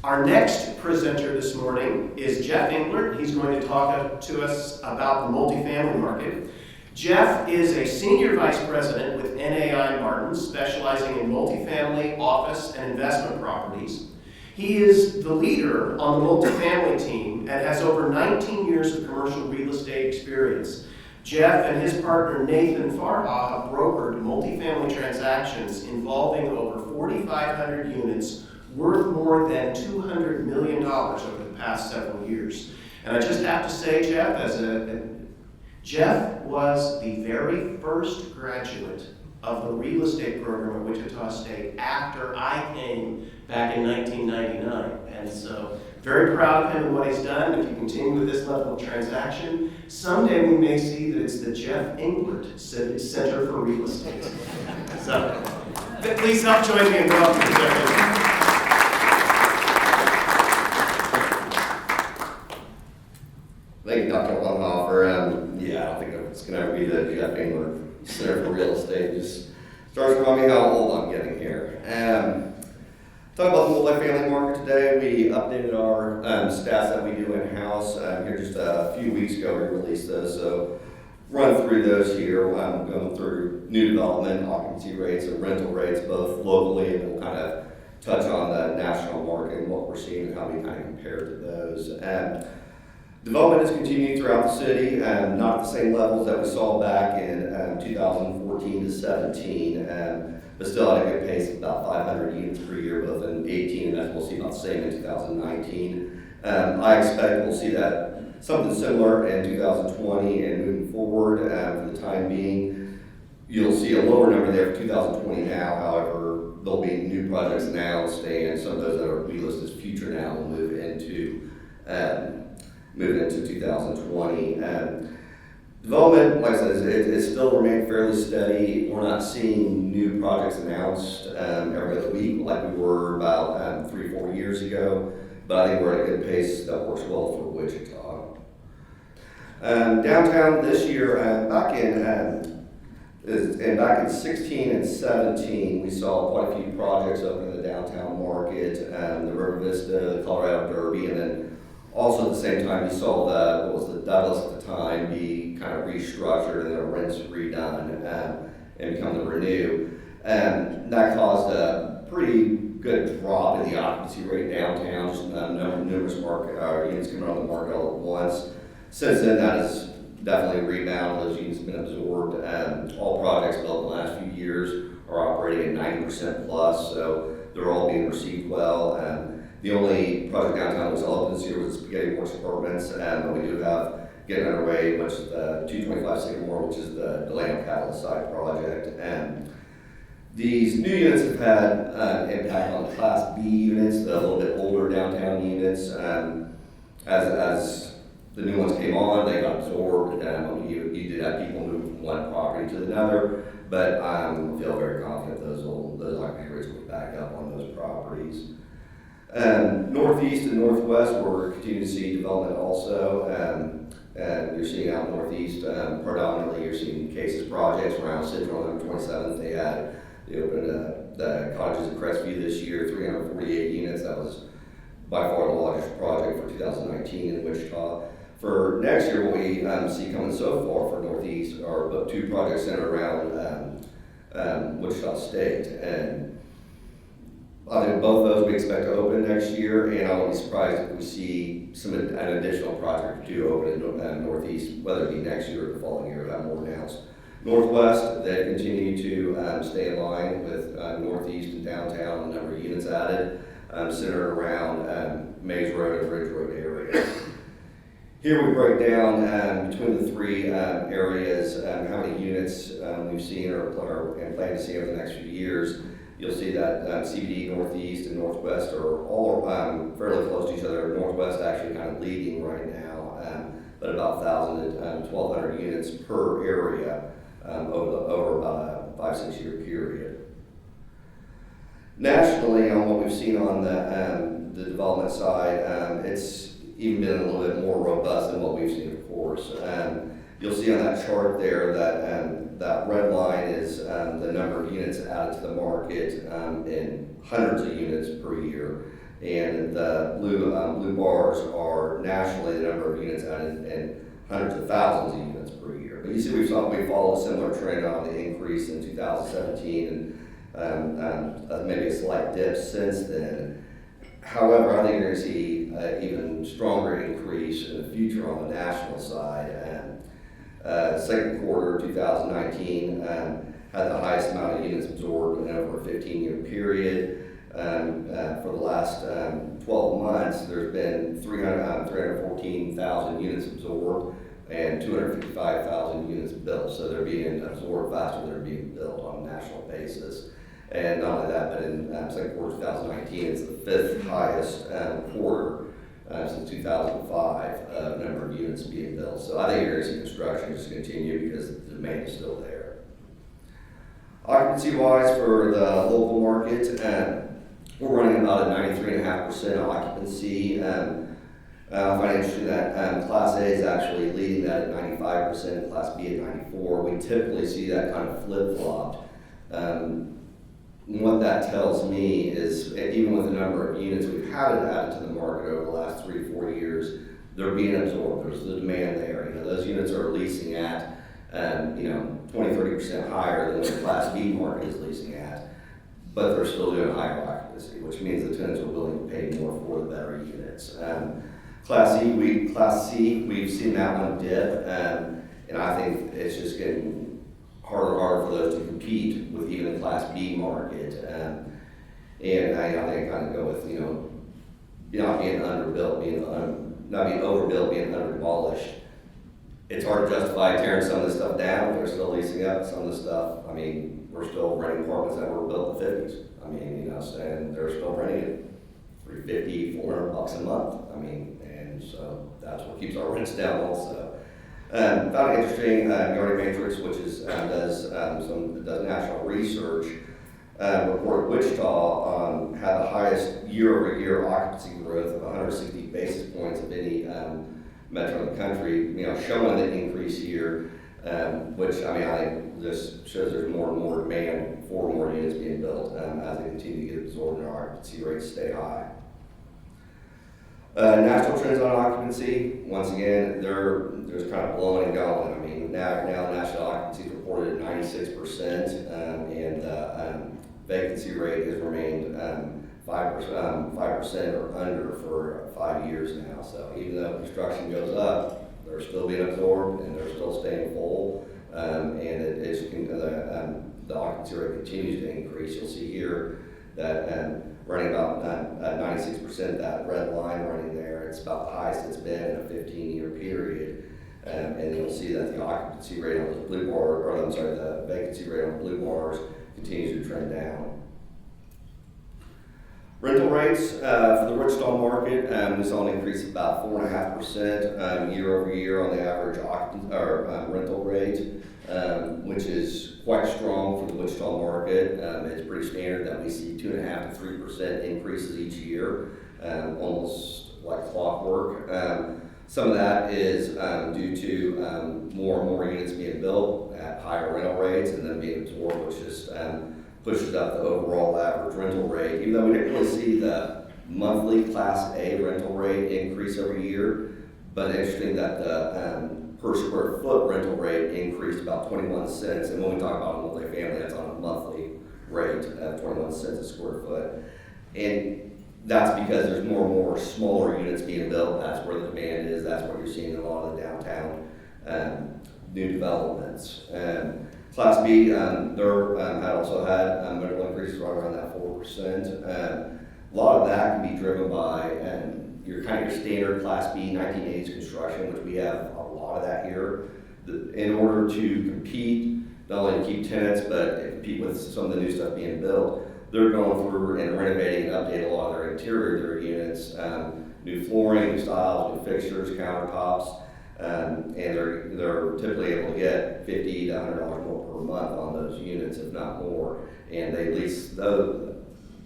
Our next presenter this morning is Jeff Englert. He's going to talk to us about the multifamily market. Jeff is a senior vice president with NAI Martin, specializing in multifamily, office, and investment properties. He is the leader on the multifamily team and has over 19 years of commercial real estate experience. Jeff and his partner Nathan Farha have brokered multifamily transactions involving over 4,500 units worth more than $200 million over the past several years. And I just have to say, Jeff, Jeff was the very first graduate of the real estate program at Wichita State after I came back in 1999. And so, very proud of him and what he's done. If you continue with this level of transaction, someday we may see that it's the Jeff Englert Center for Real Estate. So, please help join me in welcoming Jeff Englert. Thank you, Dr. Lundhofer. I don't think it's going to be the Jeff Englert Center for Real Estate. It just starts reminding me how old I'm getting here. Talk about the multifamily market today. We updated our stats that we do in-house here just a few weeks ago. We released those, so run through those here. I'm going through new development, occupancy rates, and rental rates, both locally, and we'll kind of touch on the national market and what we're seeing and how we kind of compare to those. Development has continued throughout the city, not at the same levels that we saw back in 2014 to 17, but still at a good pace of about 500 units per year, both in 18, and as we'll see about the same in 2019. I expect we'll see that something similar in 2020 and moving forward. For the time being, you'll see a lower number there for 2020 now. However, there'll be new projects announced, and some of those that are listed as future now will move into 2020. Development, like I said, it still remained fairly steady. We're not seeing new projects announced every other week like we were about 3-4 years ago, but I think we're at a good pace that works well for Wichita. Downtown this year, back in 16 and 17, we saw quite a few projects open in the downtown market, the River Vista, the Colorado Derby, and then also at the same time, you saw the Douglas at the time be kind of restructured and then rents redone and become the Renew. And that caused a pretty good drop in the occupancy rate downtown, just numerous units coming on the market all at once. Since then, that has definitely rebounded. Those units have been absorbed. All projects built in the last few years are operating at 90% plus, so they're all being received well. The only project downtown that was open this year was the Spaghetti Works Apartments, but we do have getting underway, which is the 225 Sycamore, which is the Delano Catalyst side project. And these new units have had an impact on the Class B units, the little bit older downtown units. As the new ones came on, they got absorbed. You did have people move from one property to another, but I feel very confident those occupancy rates will be back up on those properties. Northeast and Northwest, we're continuing to see development also, and you're seeing out Northeast, predominantly you're seeing cases projects around Central on 27th. They opened the cottages at Crestview this year, 348 units. That was by far the largest project for 2019 in Wichita. For next year, what we see coming so far for Northeast are two projects centered around Wichita State. And I think both of those we expect to open next year, and I won't be surprised if we see an additional project or two open in Northeast, whether it be next year or the following year. We'll have more announced. Northwest, they continue to stay in line with Northeast and downtown, the number of units added, centered around Mays Road and Ridge Road areas. Here we break down between the three areas how many units we've seen or plan to see over the next few years. You'll see that CBD, Northeast, and Northwest are all fairly close to each other. Northwest actually kind of leading right now, but about 1,000 to 1,200 units per area over about a 5-6 year period. Nationally, on what we've seen on the development side, it's even been a little bit more robust than what we've seen, of course. You'll see on that chart there that that red line is the number of units added to the market in hundreds of units per year. And the blue bars are nationally the number of units added and hundreds of thousands of units per year. But you see, we followed a similar trend on the increase in 2017 and maybe a slight dip since then. However, I think you're going to see an even stronger increase in the future on the national side. Second quarter 2019 had the highest amount of units absorbed in over a 15-year period. For the last 12 months, there's been 314,000 units absorbed and 255,000 units built. So they're being absorbed faster than they're being built on a national basis. And not only that, but in second quarter 2019, it's the fifth highest quarter since 2005 number of units being built. So I think you're going to see construction just continue because the demand is still there. Occupancy-wise for the local market, we're running about a 93.5% occupancy. I find it interesting that Class A is actually leading that at 95%, Class B at 94%. We typically see that kind of flip-flopped. What that tells me is, even with the number of units we've had added to the market over the last 3 to 4 years, they're being absorbed. There's the demand there. Those units are leasing at 20-30% higher than what the Class B market is leasing at, but they're still doing higher occupancy, which means the tenants are willing to pay more for the better units. Class C, we've seen that one dip, and I think it's just getting harder and harder for those to compete with even the Class B market. And I think I kind of go with, not being underbuilt, not being overbuilt, being under demolished. It's hard to justify tearing some of this stuff down. They're still leasing up some of the stuff. I mean, we're still renting apartments that were built in the 50s. I mean, and they're still renting it $350, $400 a month. I mean, and so that's what keeps our rents down also. Found it interesting, Yardie Matrix, which does national research, reported Wichita had the highest year-over-year occupancy growth of 160 basis points of any metro in the country, showing the increase here, which, I think this shows there's more and more demand for more units being built as they continue to get absorbed and our occupancy rates stay high. National trends on occupancy, once again, they're just kind of blowing and going. I mean, now national occupancy is reported at 96%, and vacancy rate has remained 5% or under for 5 years now. So even though construction goes up, they're still being absorbed and they're still staying full, and the occupancy rate continues to increase. You'll see here that running about at 96%, that red line running there, it's about the highest it's been in a 15-year period. And you'll see that the occupancy rate on the blue bar, the vacancy rate on the blue bars continues to trend down. Rental rates for the Wichita market, we saw an increase of about 4.5% year over year on the average rental rate, which is quite strong for the Wichita market. It's pretty standard that we see 2.5% to 3% increases each year, almost like clockwork. Some of that is due to more and more units being built at higher rental rates and then being absorbed, which just pushes up the overall average rental rate. Even though we didn't really see the monthly Class A rental rate increase every year, but interesting that the per square foot rental rate increased about 21 cents. And when we talk about a multifamily, that's on a monthly rate of 21 cents a square foot. And that's because there's more and more smaller units being built. That's where the demand is. That's what you're seeing in a lot of the downtown new developments. Class B, had also had rental increases right around that 4%. A lot of that can be driven by your standard Class B 1980s construction, which we have a lot of that here. In order to compete, not only to keep tenants, but to compete with some of the new stuff being built, they're going through and renovating and updating a lot of their interior of their units, new flooring, new styles, new fixtures, countertops, and they're typically able to get $50 to $100 more per month on those units, if not more. And they lease those.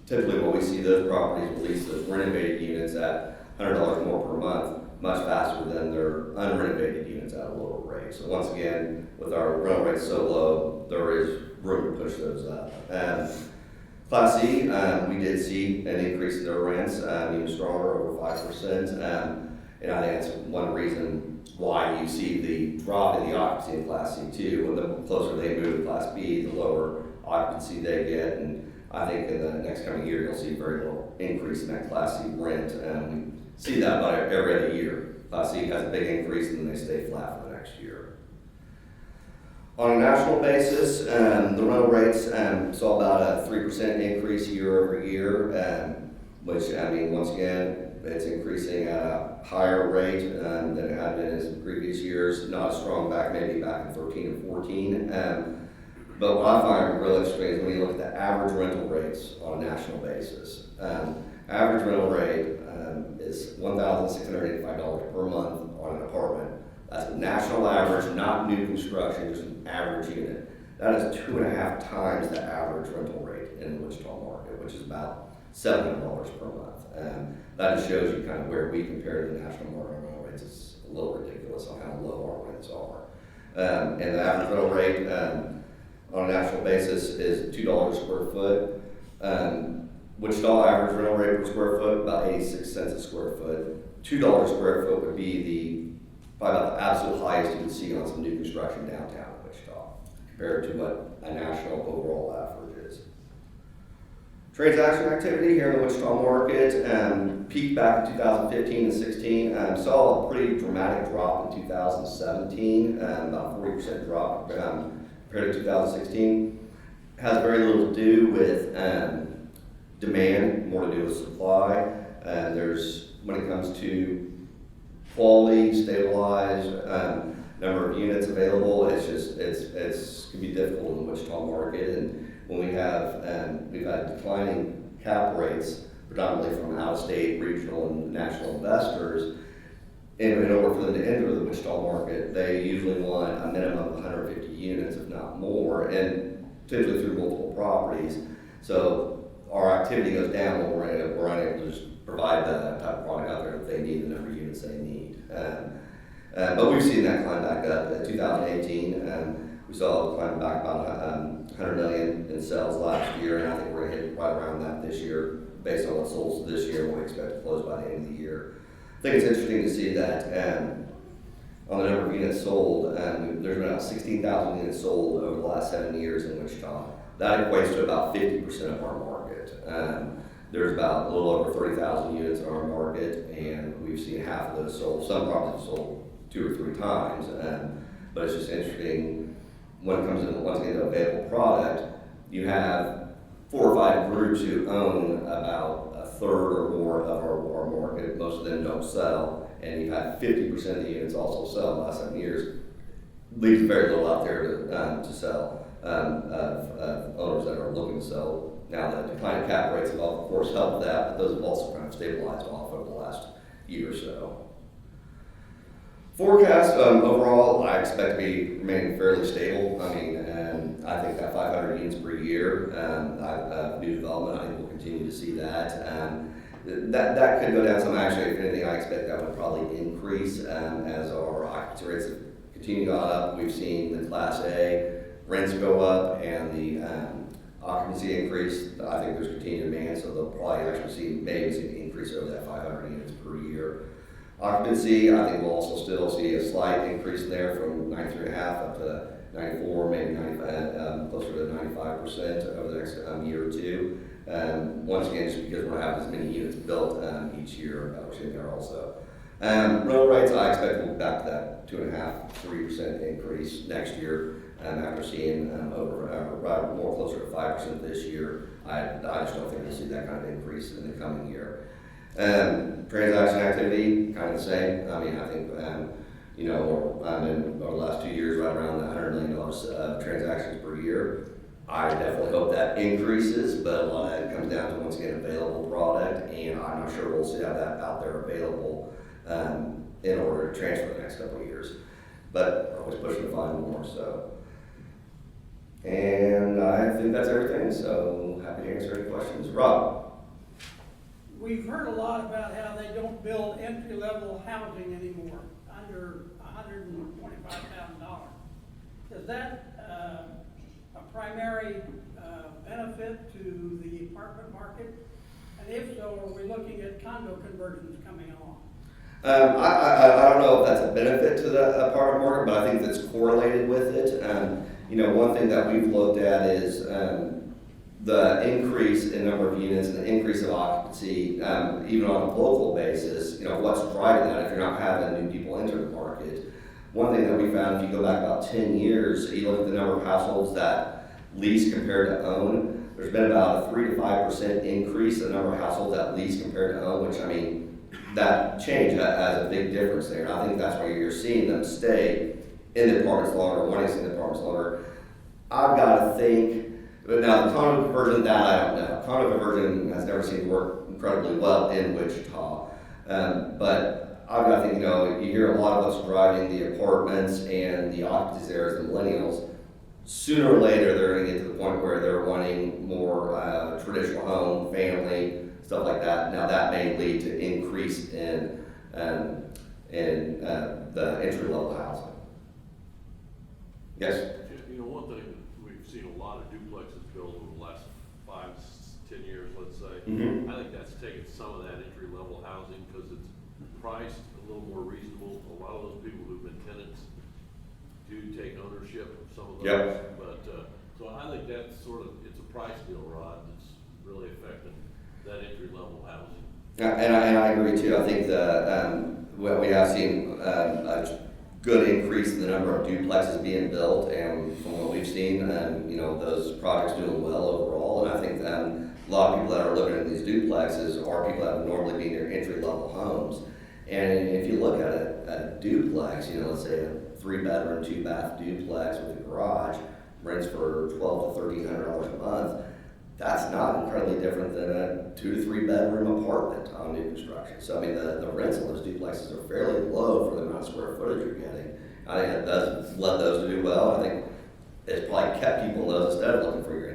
Typically, what we see, those properties will lease those renovated units at $100 more per month, much faster than their unrenovated units at a lower rate. So once again, with our rental rates so low, there is room to push those up. Class C, we did see an increase in their rents, even stronger, over 5%. And I think that's one reason why you see the drop in the occupancy in Class C too. When the closer they move to Class B, the lower occupancy they get. And I think in the next coming year, you'll see very little increase in that Class C rent. We see that about every other year. Class C has a big increase and then they stay flat for the next year. On a national basis, the rental rates saw about a 3% increase year over year, which, I mean, once again, it's increasing at a higher rate than it had been in previous years. Not as strong maybe back in 13 and 14. But what I find really interesting is when you look at the average rental rates on a national basis. Average rental rate is $1,685 per month on an apartment. That's a national average, not new construction, just an average unit. That is 2.5 times the average rental rate in the Wichita market, which is about $700 per month. That just shows you kind of where we compare to the national market rental rates. It's a little ridiculous on how low our rents are. And the average rental rate on a national basis is $2 a square foot. Wichita average rental rate per square foot, about 86 cents a square foot. $2 a square foot would be probably about the absolute highest you would see on some new construction downtown Wichita, compared to what a national overall average is. Transaction activity here in the Wichita market peaked back in 2015 and 16. Saw a pretty dramatic drop in 2017, about 40% drop compared to 2016. Has very little to do with demand, more to do with supply. When it comes to quality, stabilized, number of units available, it's can be difficult in the Wichita market. And when we've had declining cap rates, predominantly from out-of-state, regional, and national investors, in order for them to enter the Wichita market, they usually want a minimum of 150 units, if not more, and typically through multiple properties. So our activity goes down when we're unable to just provide that type of product out there that they need, the number of units they need. But we've seen that climb back up. In 2018, we saw it climb back about 100 million in sales last year, and I think we're going to hit right around that this year, based on what sold this year and what we expect to close by the end of the year. I think it's interesting to see that on the number of units sold, there's been about 16,000 units sold over the last 7 years in Wichita. That equates to about 50% of our market. There's about a little over 30,000 units in our market, and we've seen half of those sold. Some properties sold 2 or 3 times, but it's just interesting when it comes to once again to available product. You have 4 or 5 groups who own about a third or more of our market. Most of them don't sell, and you've had 50% of the units also sell in the last 7 years. Leaves very little out there to sell of owners that are looking to sell. Now, the declining cap rates have, of course, helped that, but those have also kind of stabilized off over the last year or so. Forecast, overall, I expect to be remaining fairly stable. I mean, I think that 500 units per year, new development, I think we'll continue to see that. That could go down some. Actually, if anything, I expect that would probably increase as our occupancy rates have continued on up. We've seen the Class A rents go up and the occupancy increase. I think there's continued demand, so they'll probably actually see an increase over that 500 units per year. Occupancy, I think we'll also still see a slight increase there from 93.5 up to 94, maybe 95, closer to 95% over the next year or two. Once again, just because we're not having as many units built each year, we're seeing there also. Rental rates, I expect we'll be back to that 2.5–3% increase next year. After seeing more closer to 5% this year, I just don't think we'll see that kind of increase in the coming year. Transaction activity, kind of the same. I mean, I think, in over the last 2 years, right around $100 million of transactions per year. I definitely hope that increases, but a lot of that comes down to, once again, available product, and I'm not sure we'll see have that out there available in order to transfer the next couple of years. But we're always pushing to find more, so. And I think that's everything, so happy to answer any questions. Rob? We've heard a lot about how they don't build entry-level housing anymore under $125,000. Is that a primary benefit to the market? And if so, are we looking at condo conversions coming along? I don't know if that's a benefit to the apartment market, but I think that's correlated with it. One thing that we've looked at is the increase in number of units and the increase of occupancy, even on a local basis. What's driving that if you're not having new people enter the market? One thing that we found, if you go back about 10 years, you look at the number of households that lease compared to own, there's been about a 3 to 5% increase in the number of households that lease compared to own, which, that change has a big difference there. And I think that's why you're seeing them stay in the apartments longer, wanting to stay in the apartments longer. I've got to think, but now the condo conversion, that I don't know. Condo conversion has never seemed to work incredibly well in Wichita. But I've got to think, you hear a lot of what's driving the apartments and the occupancies there as the millennials. Sooner or later, they're going to get to the point where they're wanting more traditional home, family, stuff like that. Now that may lead to increase in the entry-level housing. Yes? One thing we've seen a lot of duplexes built over the last 5 to 10 years, let's say. Mm-hmm. I think that's taken some of that entry-level housing because it's priced a little more reasonable. A lot of those people who've been tenants do take ownership of some of those. Yep. But so I think that's it's a price deal, Rod, that's really affecting that entry-level housing. And I agree too. I think we have seen a good increase in the number of duplexes being built, and from what we've seen, those projects doing well overall. And I think a lot of people that are living in these duplexes are people that would normally be in their entry-level homes. And if you look at a duplex, let's say a 3-bedroom, 2-bath duplex with a garage, rents for $1,200 to $1,300 a month. That's not incredibly different than a 2 to 3 bedroom apartment on new construction. So the rents on those duplexes are fairly low for the amount of square footage you're getting. I think it does led those to do well. I think it's probably kept people in those instead of looking for your